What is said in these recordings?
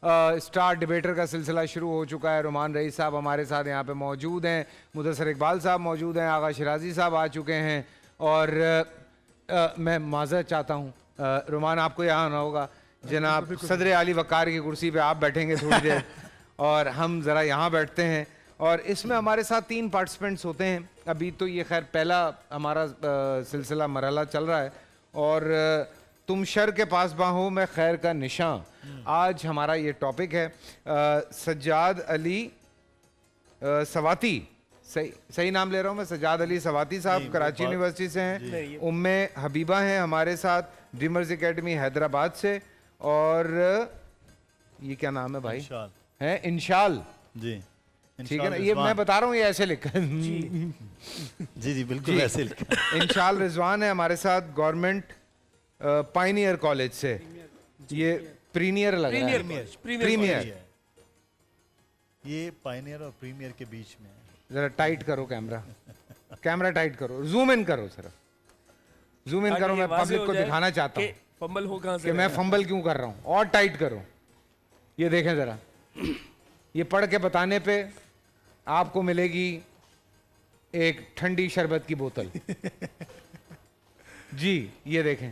Star debater کا سلسلہ شروع ہو چکا ہے. رحمان رئیس صاحب ہمارے ساتھ یہاں پہ موجود ہیں, مدثر اقبال صاحب موجود ہیں, آغا شرازی صاحب آ چکے ہیں, اور میں معذرت چاہتا ہوں رحمان آپ کو یہاں آنا ہوگا. جناب صدر علی وقار کی کرسی پہ آپ بیٹھیں گے تھوڑی دیر اور ہم ذرا یہاں بیٹھتے ہیں. اور اس میں ہمارے ساتھ 3 پارٹیسپینٹس ہوتے ہیں. ابھی تو یہ خیر پہلا ہمارا سلسلہ مرحلہ چل رہا ہے, اور تم شر کے پاسباں میں خیر کا نشان, آج ہمارا یہ ٹاپک ہے. سجاد علی سواتی, صحیح نام لے رہا ہوں میں, سجاد علی سواتی صاحب کراچی یونیورسٹی سے ہیں. ام حبیبہ ہیں ہمارے ساتھ ڈریمرز اکیڈمی حیدرآباد سے, اور یہ کیا نام ہے بھائی, ہیں انشال. جی ٹھیک ہے نا, یہ میں بتا رہا ہوں یہ ایسے لکھا ہے. جی جی بالکل ایسے لکھا. انشال رضوان ہے ہمارے ساتھ گورنمنٹ پائنیئر کالج سے. یہ پرینیئر لگ رہا ہے, پریمیئر. یہ پائنیئر اور پریمیئر کے بیچ میں. ذرا ٹائٹ کرو کیمرہ ٹائٹ کرو, زوم ان کرو سر, زوم ان کرو. میں پبلک کو دکھانا چاہتا ہوں کہ میں فمبل کیوں کر رہا ہوں, اور ٹائٹ کرو. یہ دیکھیں ذرا, یہ پڑھ کے بتانے پہ آپ کو ملے گی ایک ٹھنڈی شربت کی بوتل. جی یہ دیکھیں,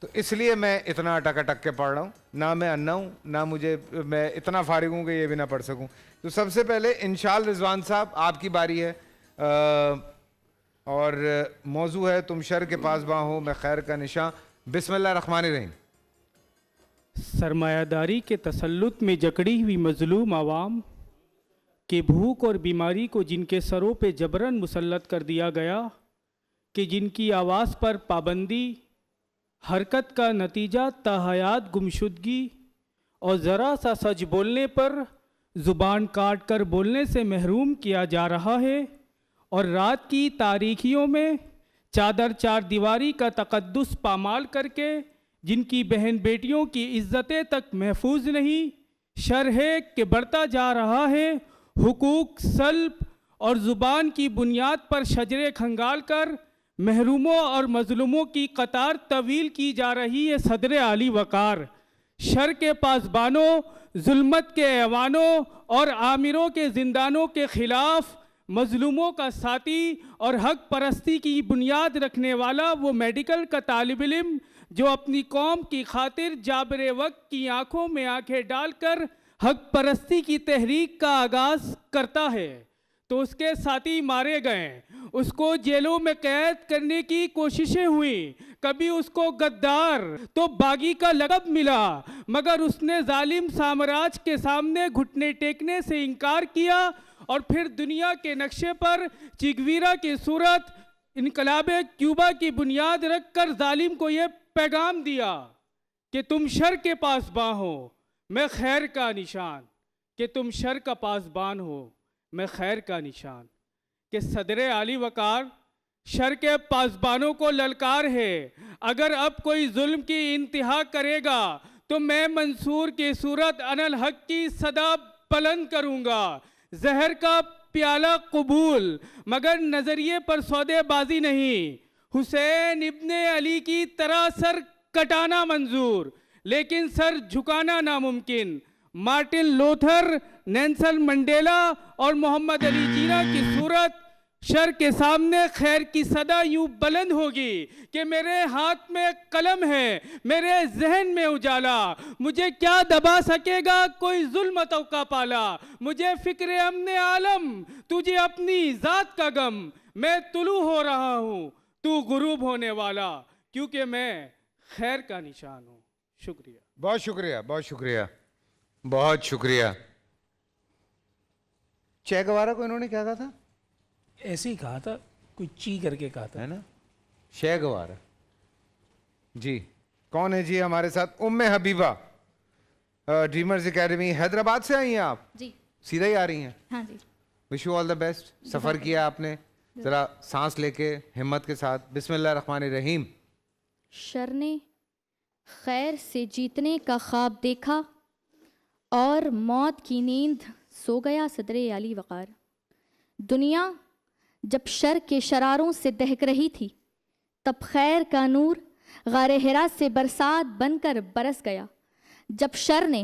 تو اس لیے میں اتنا اٹک اٹک کے پڑھ رہا ہوں. نہ میں انا ہوں, نہ مجھے میں اتنا فارغ ہوں کہ یہ بھی نہ پڑھ سکوں. تو سب سے پہلے انشال رضوان صاحب آپ کی باری ہے, اور موضوع ہے تم شر کے پاسباں ہو میں خیر کا نشاں. بسم اللہ الرحمن الرحیم. سرمایہ داری کے تسلط میں جکڑی ہوئی مظلوم عوام کہ بھوک اور بیماری کو جن کے سروں پہ جبراً مسلط کر دیا گیا, کہ جن کی آواز پر پابندی حرکت کا نتیجہ تاحیات گمشدگی, اور ذرا سا سچ بولنے پر زبان کاٹ کر بولنے سے محروم کیا جا رہا ہے, اور رات کی تاریکیوں میں چادر چار دیواری کا تقدس پامال کر کے جن کی بہن بیٹیوں کی عزتیں تک محفوظ نہیں. شر ہے کہ بڑھتا جا رہا ہے حقوق سلب, اور زبان کی بنیاد پر شجرے کھنگال کر محروموں اور مظلوموں کی قطار طویل کی جا رہی ہے. صدر علی وقار شر کے پاسبانوں, ظلمت کے ایوانوں اور آمروں کے زندانوں کے خلاف مظلوموں کا ساتھی اور حق پرستی کی بنیاد رکھنے والا وہ میڈیکل کا طالب علم جو اپنی قوم کی خاطر جابر وقت کی آنکھوں میں آنکھیں ڈال کر حق پرستی کی تحریک کا آغاز کرتا ہے, تو اس کے ساتھی مارے گئے, اس کو جیلوں میں قید کرنے کی کوششیں ہوئیں. کبھی اس کو غدار تو باغی کا لقب ملا, مگر اس نے ظالم سامراج کے سامنے گھٹنے ٹیکنے سے انکار کیا, اور پھر دنیا کے نقشے پر چیگویرا کی صورت انقلاب کیوبا کی بنیاد رکھ کر ظالم کو یہ پیغام دیا کہ تم شر کے پاسباں ہو میں خیر کا نشان, کہ تم شر کا پاسبان ہو میں خیر کا نشان. کہ صدر علی وقار شر کے پاسبانوں کو للکار ہے, اگر اب کوئی ظلم کی انتہا کرے گا تو میں منصور کی صورت انالحق کی صدا بلند کروں گا. زہر کا پیالہ قبول مگر نظریے پر سودے بازی نہیں. حسین ابن علی کی طرح سر کٹانا منظور لیکن سر جھکانا ناممکن. مارٹن لوتھر, نیلسن منڈیلا اور محمد علی جینا کی صورت شر کے سامنے خیر کی صدا یوں بلند ہوگی کہ میرے ہاتھ میں قلم ہے, میرے ذہن میں اجالا, مجھے کیا دبا سکے گا کوئی ظلمتوں کا پالا. مجھے فکر امن عالم تجھے اپنی ذات کا غم, میں طلوع ہو رہا ہوں تو غروب ہونے والا, کیونکہ میں خیر کا نشان ہوں. شکریہ. بہت شکریہ, بہت شکریہ, بہت شکریہ. چے گوارا کو انہوں نے کیا کہا تھا؟ ایسے ہی کہا تھا, کوئی چی کر کے کہا تھا, ہے نا, شے گوارا. جی کون ہے جی ہمارے ساتھ؟ ام حبیبہ, ڈریمرز اکیڈمی حیدرآباد سے آئی ہیں آپ؟ جی سیدھا ہی آ رہی ہیں؟ ہاں جی. Wish you all the best. سفر کیا آپ نے, ذرا سانس لے کے ہمت کے ساتھ. بسم اللہ الرحمن الرحیم. شر نے خیر سے جیتنے کا خواب دیکھا اور موت کی نیند سو گیا صدر علی وقار. دنیا جب شر کے شراروں سے دہک رہی تھی تب خیر کا نور غار حرا سے برسات بن کر برس گیا. جب شر نے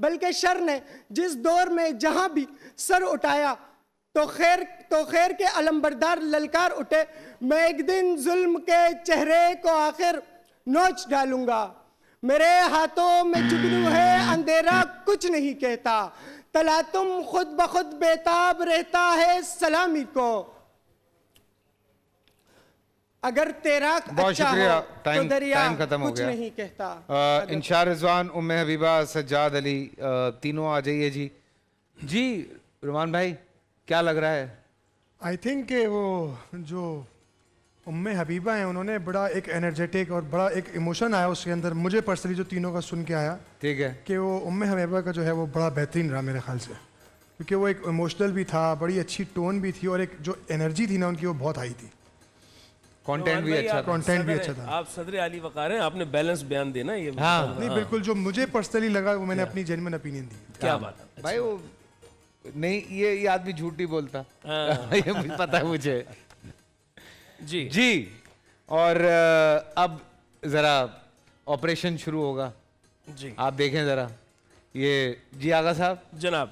بلکہ شر نے جس دور میں جہاں بھی سر اٹھایا تو خیر کے علمبردار للکار اٹھے، میں ایک دن ظلم کے چہرے کو آخر نوچ ڈالوں گا، میرے ہاتھوں میں جگنو ہے، اندھیرا کچھ نہیں کہتا، تلاتم خود بخود بیتاب رہتا ہے سلامی کو، اگر تیرا بہت اچھا شکریہ، ہو تو ٹائم دریا ختم ہو کچھ گیا۔ نہیں کہتا۔ انشاء رضوان، ام حبیبہ، سجاد علی، تینوں آ جائیے جی۔ جی رومان بھائی کیا لگ رہا ہے؟ آئی تھنک کہ وہ جو ام حبیبہ ہیں انہوں نے بڑا ایک انرجیٹک اور بڑا ایک ایموشن آیا اس کے اندر، مجھے پرسنلی جو تینوں کا سن کے آیا ٹھیک ہے، کہ وہ ام حبیبہ کا جو ہے وہ بڑا بہترین رہا میرے خیال سے، کیونکہ وہ ایک ایموشنل بھی تھا، بڑی اچھی ٹون بھی تھی، اور ایک جو انرجی تھی نا ان کی وہ بہت ہائی تھی، کانٹینٹ بھی اچھا تھا۔ کانٹینٹ بھی اچھا تھا۔ آپ صدر علی وقار ہیں، آپ نے بیلنس بیان دینا یہ نہیں بالکل جو مجھے پرسنلی لگا وہ میں نے اپنی جینوئن اوپینین دی۔ کیا بات ہے بھائی وہ نہیں، یہ آدمی جھوٹ نہیں بولتا، یہ مجھے پتہ ہے مجھے۔ جی جی، اور اب ذرا آپریشن شروع ہوگا، جی آپ دیکھیں ذرا یہ۔ جی آغا صاحب۔ جناب،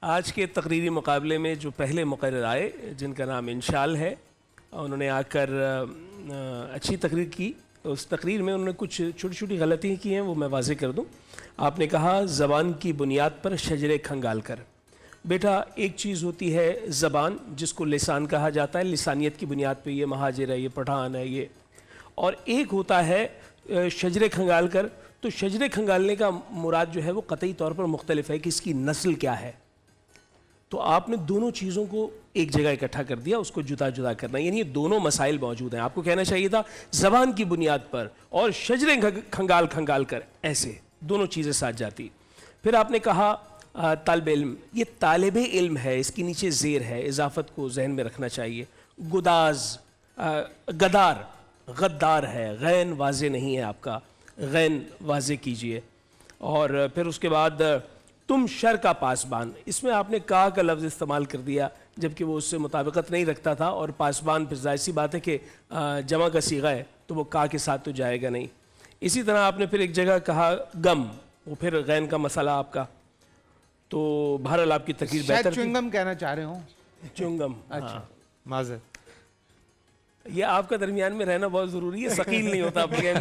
آج کے تقریری مقابلے میں جو پہلے مقرر آئے جن کا نام انشال ہے، انہوں نے آ کر اچھی تقریر کی۔ اس تقریر میں انہوں نے کچھ چھوٹی چھوٹی غلطیاں کی ہیں، وہ میں واضح کر دوں۔ آپ نے کہا زبان کی بنیاد پر شجرے کھنگال کر۔ بیٹا ایک چیز ہوتی ہے زبان جس کو لسان کہا جاتا ہے، لسانیت کی بنیاد پہ یہ مہاجر ہے، یہ پٹھان ہے، یہ، اور ایک ہوتا ہے شجرے کھنگال کر۔ تو شجرے کھنگالنے کا مراد جو ہے وہ قطعی طور پر مختلف ہے کہ اس کی نسل کیا ہے۔ تو آپ نے دونوں چیزوں کو ایک جگہ اکٹھا کر دیا، اس کو جدا جدا کرنا، یعنی یہ دونوں مسائل موجود ہیں۔ آپ کو کہنا چاہیے تھا زبان کی بنیاد پر اور شجرے کھنگال کر، ایسے دونوں چیزیں ساتھ جاتی۔ پھر آپ نے کہا طالب علم، یہ طالب علم ہے، اس کی نیچے زیر ہے، اضافت کو ذہن میں رکھنا چاہیے۔ گداز، غدار ہے، غین واضح نہیں ہے آپ کا، غین واضح کیجئے۔ اور پھر اس کے بعد تم شر کا پاسبان، اس میں آپ نے کا لفظ استعمال کر دیا جبکہ وہ اس سے مطابقت نہیں رکھتا تھا، اور پاسبان پھر ظاہر سی بات ہے کہ جمع کا صیغہ ہے تو وہ کا کے ساتھ تو جائے گا نہیں۔ اسی طرح آپ نے پھر ایک جگہ کہا غم، وہ پھر غین کا مسئلہ آپ کا۔ تو بہرحال آپ کی تقریر شاید بہتر تھی۔ چوئنگم کہنا چاہ رہے ہوں۔ چنگم، اچھا معذرت۔ یہ آپ کا درمیان میں رہنا بہت ضروری ہے، ثقیل نہیں ہوتا آپ کے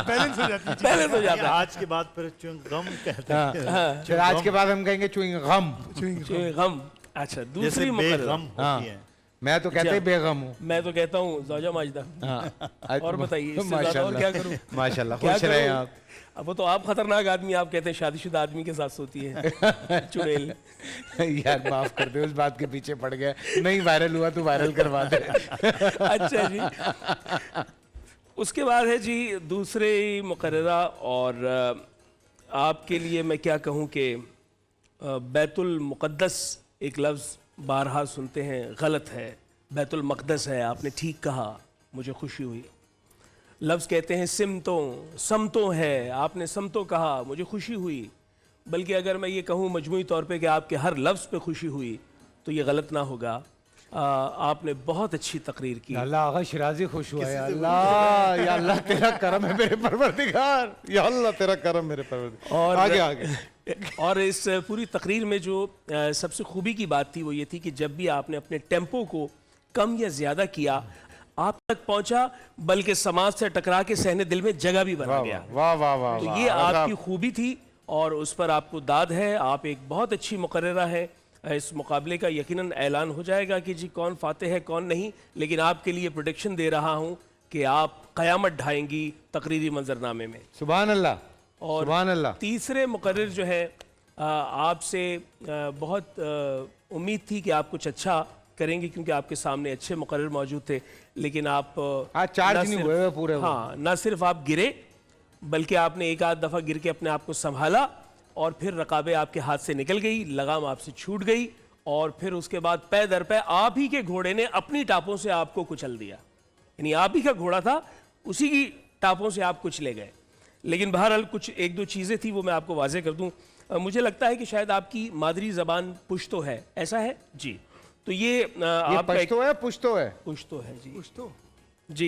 بیلنس ہو جاتی ہے۔ پہلے تو جاتا آج کے بعد پھر غم کہتے ہیں، پھر آج کے بعد ہم کہیں گے چوئنگم۔ غم۔ اچھا جیسے دوسری بے مقرر، غم ہوتی ہیں۔ میں تو کہتے بے غم ہوں۔ میں تو کہتا ہوں زوجہ ماجدہ۔ اور بتائیے اس سے زیادہ اور کیا کروں؟ ماشاء اللہ، کیا خوش رہیں کروں؟ آپ۔ اب وہ تو آپ خطرناک آدمی، آپ کہتے ہیں شادی شدہ آدمی کے ساتھ سوتی ہے چڑیل۔ یار معاف کر دے، اس بات کے پیچھے پڑ گیا، نہیں وائرل ہوا تو وائرل کروا دے۔ اچھا جی، اس کے بعد ہے جی دوسرے مقررہ، اور آپ کے لیے میں کیا کہوں کہ بیت المقدس ایک لفظ بارہا سنتے ہیں، غلط ہے، بیت المقدس ہے، آپ نے ٹھیک کہا، مجھے خوشی ہوئی۔ لفظ کہتے ہیں سمتوں ہے، آپ نے سمتوں کہا، مجھے خوشی ہوئی۔ بلکہ اگر میں یہ کہوں مجموعی طور پہ کہ آپ کے ہر لفظ پہ خوشی ہوئی تو یہ غلط نہ ہوگا۔ آپ نے بہت اچھی تقریر کی۔ یا اللہ آغا شرازی خوش ہوا، یا اللہ، یا اللہ تیرا کرم ہے میرے پروردگار، یا اللہ تیرا کرم میرے پروردگار۔ اور آگے اور اس پوری تقریر میں جو سب سے خوبی کی بات تھی وہ یہ تھی کہ جب بھی آپ نے اپنے ٹیمپو کو کم یا زیادہ کیا، آپ تک پہنچا، بلکہ سماج سے ٹکرا کے سہنے دل میں جگہ بھی بنا گیا۔ واہ واہ واہ، تو یہ آپ کی خوبی تھی اور اس پر آپ کو داد ہے۔ آپ ایک بہت اچھی مقررہ ہے۔ اس مقابلے کا یقیناً اعلان ہو جائے گا کہ جی کون فاتح ہے کون نہیں، لیکن آپ کے لیے پروڈکشن دے رہا ہوں کہ آپ قیامت ڈھائیں گی تقریری منظرنامے میں۔ سبحان اللہ، اور سبحان اللہ۔ تیسرے مقرر جو ہے، آپ سے بہت امید تھی کہ آپ کچھ اچھا کریں گے کیونکہ آپ کے سامنے اچھے مقرر موجود تھے، لیکن آپ آج چارج نہیں ہوئے پورے۔ ہاں، نہ صرف آپ گرے بلکہ آپ نے ایک آدھ دفعہ گر کے اپنے آپ کو سنبھالا، اور پھر رقابیں آپ کے ہاتھ سے نکل گئی، لگام آپ سے چھوٹ گئی، اور پھر اس کے بعد پے در پے آپ ہی کے گھوڑے نے اپنی ٹاپوں سے آپ کو کچل دیا۔ یعنی آپ ہی کا گھوڑا تھا، اسی کی ٹاپوں سے آپ کچھ لے گئے۔ لیکن بہرحال کچھ ایک دو چیزیں تھیں وہ میں آپ کو واضح کر دوں۔ مجھے لگتا ہے کہ شاید آپ کی مادری زبان پشتو ہے، ایسا ہے جی؟ تو یہ آپ کا پشتو ہے، پشتو ہے، پشتو ہے جی، جی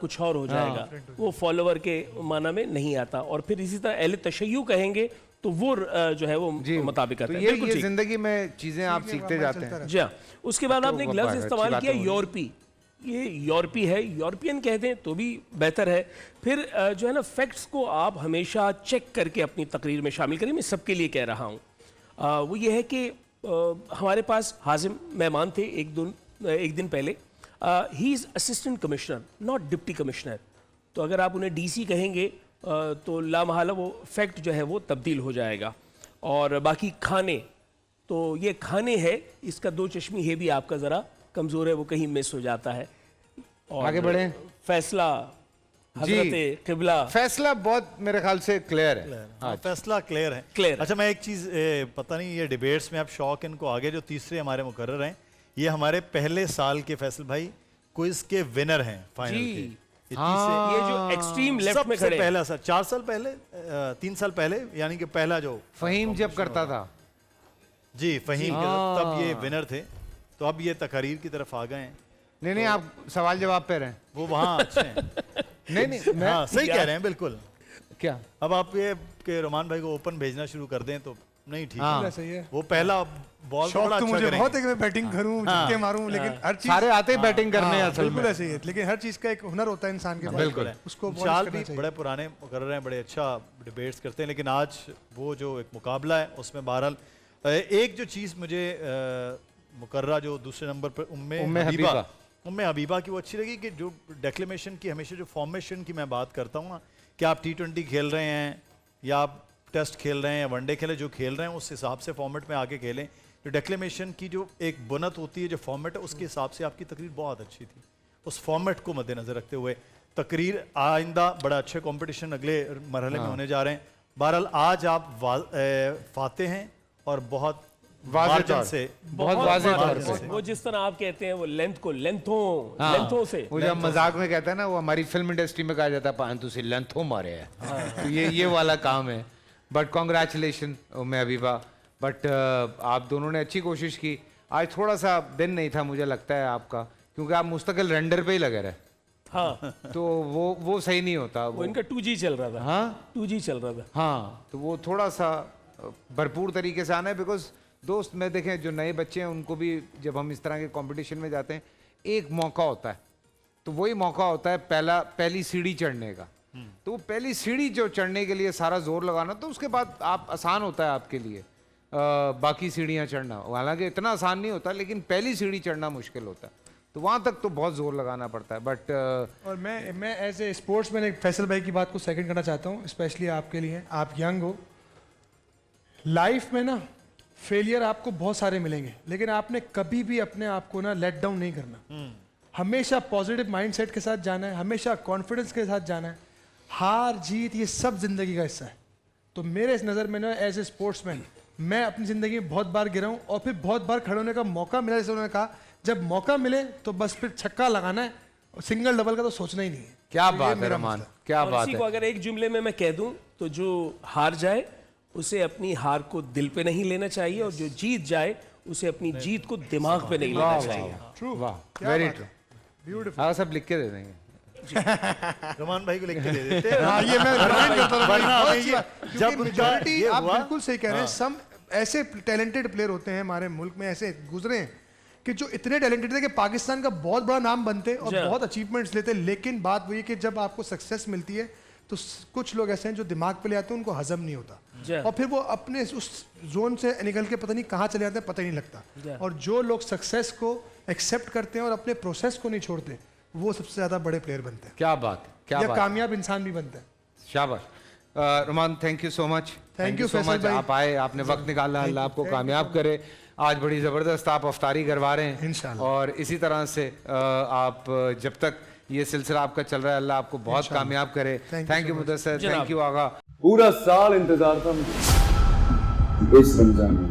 کچھ اور ہو جائے گا, وہ فالوور کے معنی میں نہیں آتا. اور پھر اسی طرح اہل تشیع کہیں گے تو وہ جو ہے وہ مطابق تو کرتا ہے. یہ بالکل ٹھیک. زندگی میں چیزیں آپ سیکھتے جاتے ہیں. جی ہاں, اس کے بعد آپ نے ایک لفظ استعمال کیا یورپی. یہ یورپی ہے, یورپین کہہ دیں تو بھی بہتر ہے. پھر جو ہے نا فیکٹس کو آپ ہمیشہ چیک کر کے اپنی تقریر میں شامل کریں. میں سب کے لیے کہہ رہا ہوں. وہ یہ ہے کہ ہمارے پاس حازم مہمان تھے ایک دن پہلے. He is assistant commissioner not deputy commissioner. تو اگر آپ انہیں ڈی سی کہیں گے تو لامحالہ وہ فیکٹ جو ہے وہ تبدیل ہو جائے گا. اور باقی کھانے, تو یہ کھانے ہے, اس کا دو چشمی ہے بھی آپ کا ذرا کمزور ہے, وہ کہیں مس ہو جاتا ہے. اور آگے بڑھیں. فیصلہ حضرت قبلہ فیصلہ بہت میرے خیال سے کلیئر ہے. فیصلہ کلیئر ہے. Clear. اچھا میں ایک چیز پتہ نہیں یہ ڈیبیٹس میں اب شوق ان کو آگے جو تیسرے ہمارے مقرر ہیں, یہ ہمارے پہلے سال کے فیصل بھائی کوئز کے ونر ہیں فائنل کے. یہ جو ایکسٹریم لیفٹ سب میں سے کھڑے ہیں. پہلا سال 4 سال پہلے 3 سال پہلے یعنی کہ پہلا جو فہیم جب کرتا تھا. جی فہیم کے تب یہ ونر تھے. تو اب یہ تقاریر کی طرف آ گئے ہیں. نہیں آپ سوال جواب پہ رہیں. وہ وہاں اچھے ہیں. نہیں میں ہاں صحیح کہہ رہے ہیں بالکل. کیا اب آپ یہ کہ رومان بھائی کو اوپن بھیجنا شروع کر دیں تو نہیں ٹھیک ہے. صحیح ہے. وہ پہلا بال شوق بڑا تو اچھا مجھے کریں بہت گے. ہے کہ میں بیٹنگ کروں, چھکے ماروں, لیکن ہر چیز سارے آتے بیٹنگ کرنے ہیں اصل بالکل میں. ایسے ہی ہے, لیکن ہر چیز کا ایک ہنر ہوتا ہے انسان کے پاس. بالکل. اس کو شال بھی بڑے پرانے مقرر ہیں, بڑے اچھا ڈیبیٹس کرتے ہیں. لیکن آج وہ جو ایک مقابلہ ہے اس میں بہرحال ایک جو چیز مجھے مقررہ جو دوسرے نمبر پر ام حبیبہ کی وہ اچھی لگی کہ جو ڈیکلیمیشن کی ہمیشہ جو فارمیشن کی میں بات کرتا ہوں نا, کہ آپ T20 کھیل رہے ہیں یا آپ ٹیسٹ کھیل رہے ہیں یا ون ڈے کھیلیں, جو کھیل رہے ہیں اس حساب سے فارمیٹ میں آگے کھیلیں. جو ڈیکلیمیشن کی جو ایک بنت ہوتی ہے, جو فارمیٹ ہے, اس کے حساب سے آپ کی تقریر بہت اچھی تھی. اس فارمیٹ کو مد نظر رکھتے ہوئے تقریر آئندہ بڑا اچھے کمپٹیشن اگلے مرحلے میں ہونے جا رہے ہیں. بہرحال آج آپ فاتح ہیں اور بہت واضح طور سے, بہت واضح طور سے. وہ جس طرح آپ کہتے ہیں وہ لینتھ کو لینتھوں سے, وہ جب مذاق میں کہتا ہے نا, وہ ہماری فلم انڈسٹری میں کہا جاتا ہے پانتو سے لینتھوں مارے ہیں. تو یہ والا کام ہے. بٹ کانگریچولیشن ام حبیبہ. بٹ آپ دونوں نے اچھی کوشش کی. آج تھوڑا سا دن نہیں تھا مجھے لگتا ہے آپ کا, کیونکہ آپ مستقل رینڈر پہ ہی لگے رہے. ہاں تو وہ صحیح نہیں ہوتا. وہ ان کا 2G چل رہا تھا. ہاں 2G چل رہا تھا. ہاں تو وہ تھوڑا سا بھرپور طریقے سے آنا ہے. بیکاز دوست میں دیکھیں جو نئے بچے ہیں ان کو بھی جب ہم اس طرح کے کمپٹیشن میں جاتے ہیں ایک موقع ہوتا ہے, تو وہی موقع ہوتا ہے پہلی سیڑھی چڑھنے کا. تو وہ پہلی سیڑھی جو چڑھنے کے لیے سارا زور لگانا, تو اس کے بعد آپ آسان ہوتا ہے آپ کے لیے باقی سیڑھیاں چڑھنا. حالانکہ اتنا آسان نہیں ہوتا, لیکن پہلی سیڑھی چڑھنا مشکل ہوتا ہے. تو وہاں تک تو بہت زور لگانا پڑتا ہے. بٹ اور میں ایز اے اسپورٹس مین ایک فیصل بھائی کی بات کو سیکنڈ کرنا چاہتا ہوں, اسپیشلی آپ کے لیے. آپ ینگ ہو, لائف میں نا فیلئر آپ کو بہت سارے ملیں گے, لیکن آپ نے کبھی بھی اپنے آپ کو نا لیٹ ڈاؤن نہیں کرنا. ہمیشہ پازیٹیو مائنڈ سیٹ کے ساتھ جانا ہے, ہمیشہ کانفیڈنس کے ساتھ جانا ہے. ہار جیت یہ سب زندگی کا حصہ ہے. تو میرے اس نظر میں نا ایز اے اسپورٹس مین میں اپنی زندگی میں بہت بار گرا ہوں, اور پھر بہت بار کھڑے ہونے کا موقع ملا. جیسے انہوں نے کہا جب موقع ملے تو بس پھر چھکا لگانا ہے, سنگل ڈبل کا تو سوچنا ہی نہیں ہے. کیا بات ہے رحمان, کیا اور بات اسی ہے. کو اگر ایک جملے میں کہہ دوں تو جو ہار جائے اسے اپنی ہار کو دل پہ نہیں لینا چاہیے, اور جو جیت جائے اسے اپنی جیت کو دماغ پہ نہیں لینا چاہیے. واہ ویری ٹرو. ہاں سب لکھ کے دے دیں گے. رومان بھائی کو لکھ کے دے دیتے ہیں. ہاں یہ میں ریمائنڈ کرتا ہوں, ورنہ کیونکہ جب میجورٹی یہ آپ ہوا بالکل صحیح کہہ رہے ہیں. سم ایسے ٹیلنٹڈ پلیئر ہوتے ہیں ہمارے ملک میں, ایسے گزرے ہیں کہ جو اتنے ٹیلنٹڈ تھے کہ پاکستان کا بہت بڑا نام بنتے اور بہت اچیومنٹس لیتے. لیکن بات وہی کہ جب آپ کو سکسیس ملتی ہے تو کچھ لوگ ایسے ہیں جو دماغ پہ لے آتے ہیں, ان کو ہضم نہیں ہوتا, اور پھر وہ اپنے اس زون سے نکل کے پتہ نہیں کہاں چلے جاتے ہیں, پتہ نہیں لگتا. اور جو لوگ سکسیس کو ایکسیپٹ کرتے ہیں اور اپنے پروسیس کو نہیں چھوڑتے, وہ سب سے زیادہ بڑے پلیئر بنتے ہیں. کیا بات ہے, کیا یا بات, کامیاب انسان بھی بنتے ہیں. شاباش. Roman thank you so much. Thank you so Faisal much, بھائی. آپ آئے, آپ نے وقت نکالا, اللہ آپ کو کامیاب کرے. آج بڑی زبردست آپ افطاری کروا رہے ہیں انشاءاللہ, اور اسی طرح سے آپ جب تک یہ سلسلہ آپ کا چل رہا ہے اللہ آپ کو بہت کامیاب کرے. Thank you Mudassir, thank you Agha. پورا سال انتظار تھا مجھے اس رمضان میں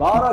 12